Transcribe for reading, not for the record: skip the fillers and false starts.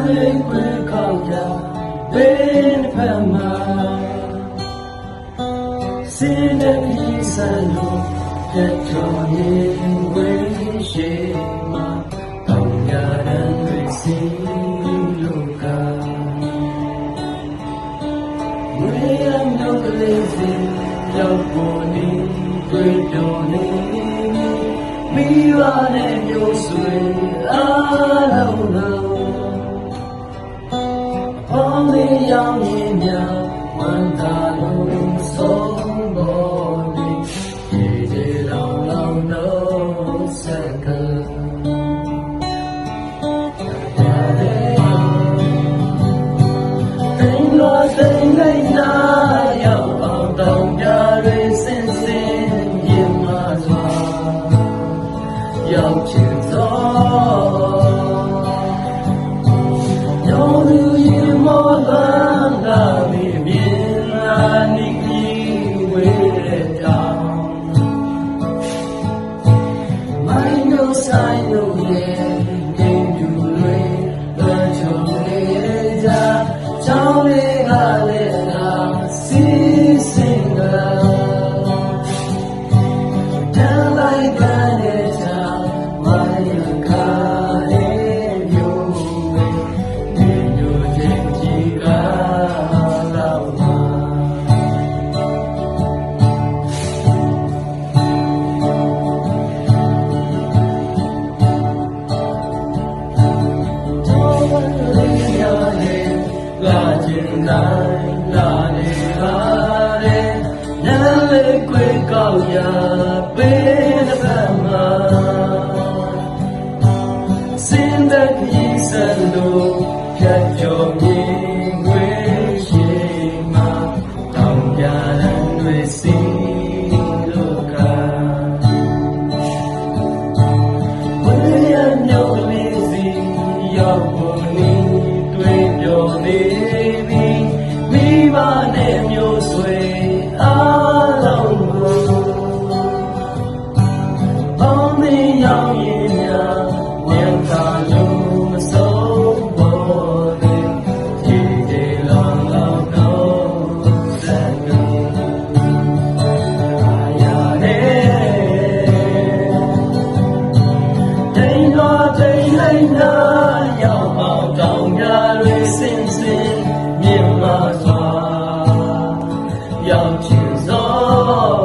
လေးခွေခေါက်ကြဘယ်ဖက်မှာစင်တဲ့ပြည်စံလို့ပြတ်တော်နေဝေးရှိမှာတောင်းကြတဲ့တွေစီလို့ကဝေးရတော့ကလေးစီရောက်ပေါ်နေတွေ့တော်နေမိဘနဲ့မျိုးဆွေအားလုံးပေါင်းလေးရောင်ရင်များဝမ်းသာလို့ဆုံးပေါ်နေဒီလောင်လောင်တော့ဆက်ကတိုင်းလို့တိုင်းလိုက်နာရောက်အောင်တောင်းကြတွေစင်စင်ရင်မှာစွာရောက်ချင်သောညောင်လူရင်မောလန်းလာမိမြင်လာနိကြီးဝေးတောင်မိုင်းတို့ဆိုင်တို့ရဲ့နေတူတွေလွန်ချုံနေကြချောင်းလေးကလည်းလာစီစင်ကတန်လိုက်တဲ့လာခြင်းတိုင်းလာနေပါလေနားလေးခွေကောက်ရပေးတဲ့ဘက်မှာစင်တဲ့ပြည်စံလို့ဖြတ်ကျော်မြင်ဝေးရှိမှာတောင်းကြတဲ့တွေစီလို့ကဝေးရမြောက်လေးစီရောက်ပေါ်နေတွေ့ပြောနေမိဘနဲ့မျိုးဆွေအားလုံးကိုပေါင်းမရောက်ရင်များဉာဏ်သာလို့မဆုံးပေါ်တဲ့ဒီဒီလောင်လောင်တော့စံလို့အားရတဲ့တိုင်းတော်တိုင်းလိုက်နာရောက်အောင်တောင်းကြတွေစင်စင်မြင်မှာရောက်ချင်သော